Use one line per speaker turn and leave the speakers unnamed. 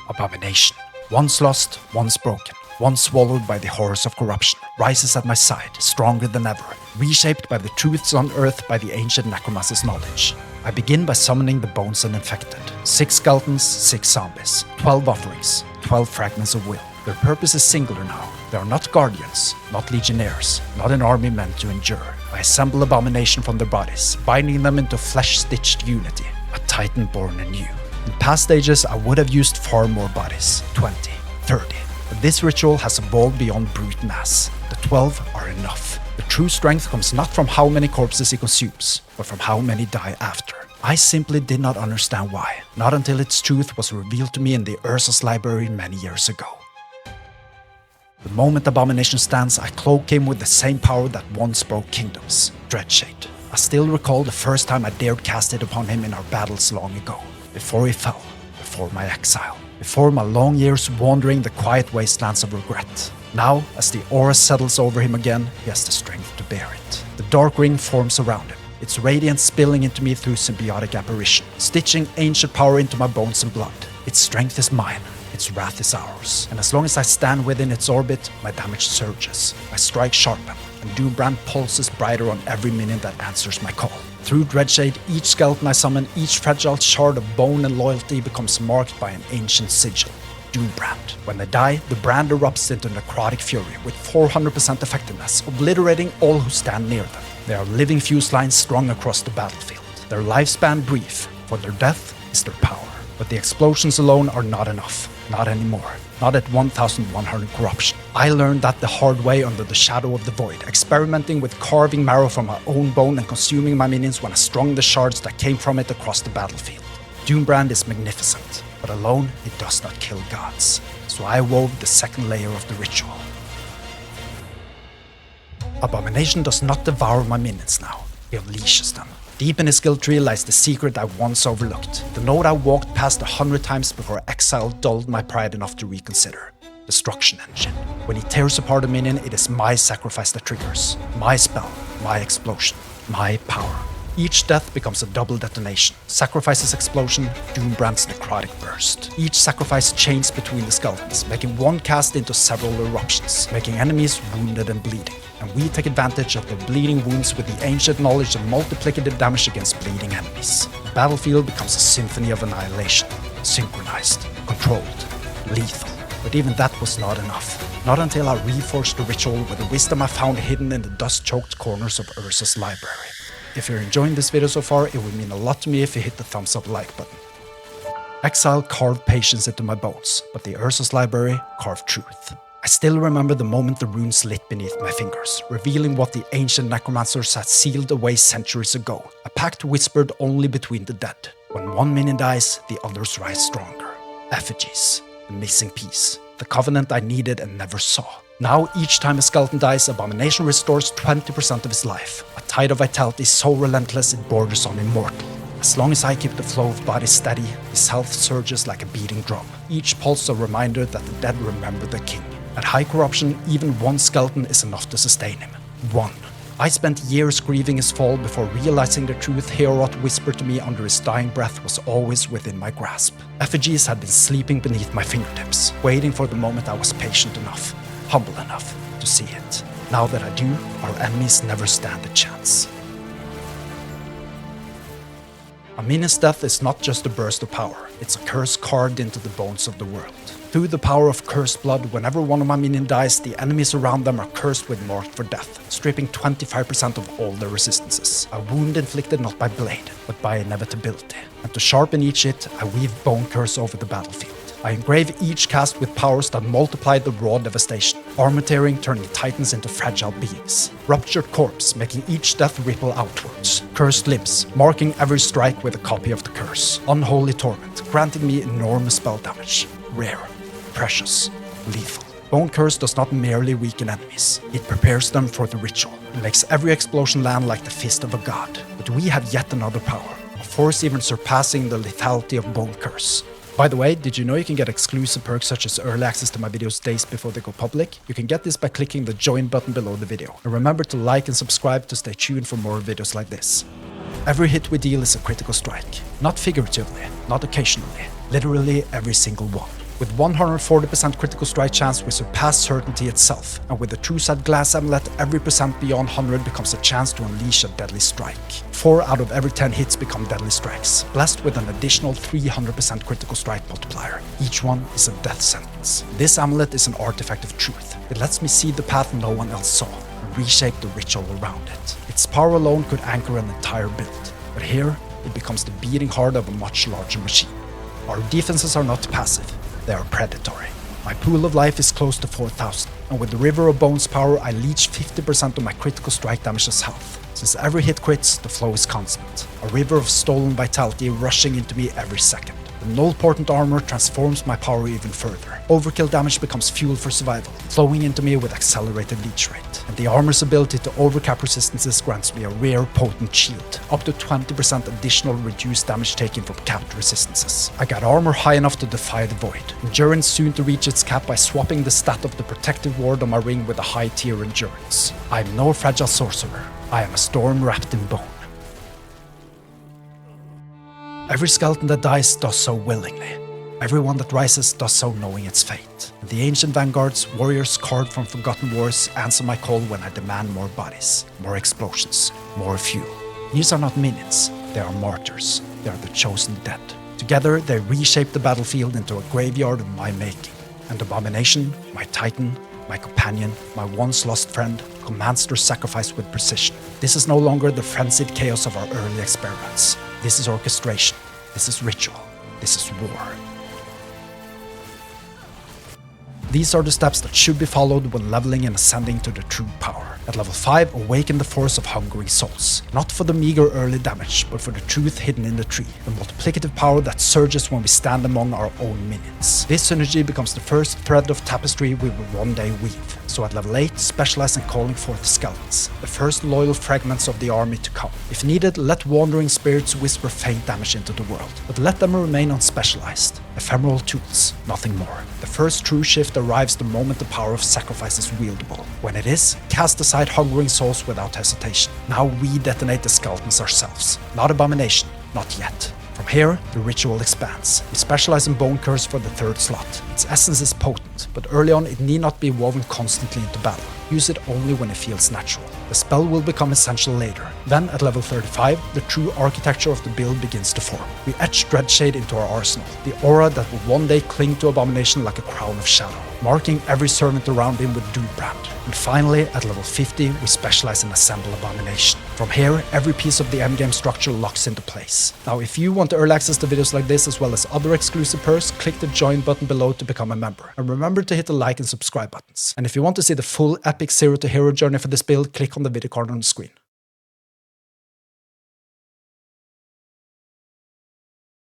Abomination. Once lost, once broken, once swallowed by the horrors of corruption, rises at my side, stronger than ever, reshaped by the truths unearthed by the ancient Necromancer's knowledge. I begin by summoning the bones and infected. 6 skeletons, 6 zombies, 12 offerings, 12 fragments of will. Their purpose is singular now. They are not guardians, not legionnaires, not an army meant to endure. I assemble Abomination from their bodies, binding them into flesh-stitched unity, a titan born anew. In past ages, I would have used far more bodies, 20, 30. But this ritual has evolved beyond brute mass. The 12 are enough. The true strength comes not from how many corpses he consumes, but from how many die after. I simply did not understand why, not until its truth was revealed to me in the Ursa's library many years ago. The moment Abomination stands, I cloak him with the same power that once broke kingdoms, Dreadshade. I still recall the first time I dared cast it upon him in our battles long ago, before he fell, before my exile, before my long years wandering the quiet wastelands of regret. Now, as the aura settles over him again, he has the strength to bear it. The dark ring forms around him, its radiance spilling into me through symbiotic apparition, stitching ancient power into my bones and blood. Its strength is mine. Its wrath is ours, and as long as I stand within its orbit, my damage surges, my strike sharpen, and Doombrand pulses brighter on every minion that answers my call. Through Dreadshade, each skeleton I summon, each fragile shard of bone and loyalty becomes marked by an ancient sigil, Doombrand. When they die, the brand erupts into necrotic fury with 400% effectiveness, obliterating all who stand near them. They are living fuse lines strung across the battlefield, their lifespan brief, for their death is their power. But the explosions alone are not enough. Not anymore. Not at 1100 corruption. I learned that the hard way under the shadow of the void, experimenting with carving marrow from my own bone and consuming my minions when I strung the shards that came from it across the battlefield. Doombrand is magnificent, but alone it does not kill gods. So I wove the second layer of the ritual. Abomination does not devour my minions now. He unleashes them. Deep in his skill tree lies the secret I once overlooked, the node I walked past 100 times before exile dulled my pride enough to reconsider. Destruction Engine. When he tears apart a minion, it is my sacrifice that triggers. My spell, my explosion, my power. Each death becomes a double detonation. Sacrifice's explosion, Doombrand's necrotic burst. Each sacrifice chains between the skeletons, making one cast into several eruptions, making enemies wounded and bleeding. And we take advantage of the bleeding wounds with the ancient knowledge of multiplicative damage against bleeding enemies. The battlefield becomes a symphony of annihilation, synchronized, controlled, lethal. But even that was not enough. Not until I reforged the ritual with the wisdom I found hidden in the dust-choked corners of Ursa's library. If you're enjoying this video so far, it would mean a lot to me if you hit the thumbs up like button. Exile carved patience into my bones, but the Ursa's library carved truth. I still remember the moment the runes lit beneath my fingers, revealing what the ancient necromancers had sealed away centuries ago, a pact whispered only between the dead. When one minion dies, the others rise stronger. Effigies, the missing piece, the covenant I needed and never saw. Now, each time a skeleton dies, Abomination restores 20% of his life, a tide of vitality so relentless it borders on immortal. As long as I keep the flow of bodies steady, his health surges like a beating drum, each pulse a reminder that the dead remember the king. At high corruption, even one skeleton is enough to sustain him. One. I spent years grieving his fall before realizing the truth Heorot whispered to me under his dying breath was always within my grasp. Effigies had been sleeping beneath my fingertips, waiting for the moment I was patient enough, humble enough to see it. Now that I do, our enemies never stand a chance. A minion's death is not just a burst of power, it's a curse carved into the bones of the world. Through the power of cursed blood, whenever one of my minions dies, the enemies around them are cursed with marked for death, stripping 25% of all their resistances. A wound inflicted not by blade, but by inevitability. And to sharpen each hit, I weave bone curse over the battlefield. I engrave each cast with powers that multiply the raw devastation, armor tearing turning titans into fragile beings, ruptured corpse making each death ripple outwards, cursed limbs marking every strike with a copy of the curse, unholy torment granting me enormous spell damage, rare, precious, lethal. Bone Curse does not merely weaken enemies, it prepares them for the ritual. It makes every explosion land like the fist of a god. But we have yet another power, a force even surpassing the lethality of Bone Curse. By the way, did you know you can get exclusive perks such as early access to my videos days before they go public? You can get this by clicking the join button below the video. And remember to like and subscribe to stay tuned for more videos like this. Every hit we deal is a critical strike. Not figuratively, not occasionally, literally every single one. With 140% critical strike chance, we surpass certainty itself, and with the True Sight Glass Amulet, every percent beyond 100 becomes a chance to unleash a deadly strike. 4 out of every 10 hits become deadly strikes, blessed with an additional 300% critical strike multiplier. Each one is a death sentence. This amulet is an artifact of truth. It lets me see the path no one else saw, and reshape the ritual around it. Its power alone could anchor an entire build, but here, it becomes the beating heart of a much larger machine. Our defenses are not passive. They are predatory. My pool of life is close to 4,000, and with the River of Bones power, I leech 50% of my critical strike damage as health. Since every hit crits, the flow is constant. A river of stolen vitality rushing into me every second. The null portent armor transforms my power even further. Overkill damage becomes fuel for survival, flowing into me with accelerated leech rate. And the armor's ability to overcap resistances grants me a rare potent shield, up to 20% additional reduced damage taken from capped resistances. I got armor high enough to defy the void. Endurance soon to reach its cap by swapping the stat of the protective ward on my ring with a high tier endurance. I am no fragile sorcerer. I am a storm wrapped in bone. Every skeleton that dies does so willingly. Everyone that rises does so knowing its fate. And the ancient vanguards, warriors carved from forgotten wars, answer my call when I demand more bodies, more explosions, more fuel. These are not minions, they are martyrs. They are the chosen dead. Together, they reshape the battlefield into a graveyard of my making. And Abomination, my titan, my companion, my once lost friend, commands their sacrifice with precision. This is no longer the frenzied chaos of our early experiments. This is orchestration. This is ritual. This is war. These are the steps that should be followed when leveling and ascending to the true power. At level 5, awaken the force of hungering souls. Not for the meager early damage, but for the truth hidden in the tree. The multiplicative power that surges when we stand among our own minions. This synergy becomes the first thread of tapestry we will one day weave. So at level 8, specialize in calling forth skeletons, the first loyal fragments of the army to come. If needed, let wandering spirits whisper faint damage into the world, but let them remain unspecialized. Ephemeral tools, nothing more. The first true shift arrives the moment the power of sacrifice is wieldable. When it is, cast aside hungering souls without hesitation. Now we detonate the skeletons ourselves. Not Abomination, not yet. From here, the ritual expands. We specialize in Bone Curse for the 3rd slot. Its essence is potent, but early on it need not be woven constantly into battle. Use it only when it feels natural. The spell will become essential later. Then, at level 35, the true architecture of the build begins to form. We etch Dreadshade into our arsenal, the aura that will one day cling to Abomination like a crown of shadow, marking every servant around him with Doombrand. And finally, at level 50, we specialize in Assemble Abomination. From here, every piece of the endgame structure locks into place. Now, if you want early access to videos like this as well as other exclusive perks, click the join button below to become a member. And remember to hit the like and subscribe buttons. And if you want to see the full epic 0 to hero journey for this build, click on the video card on the screen.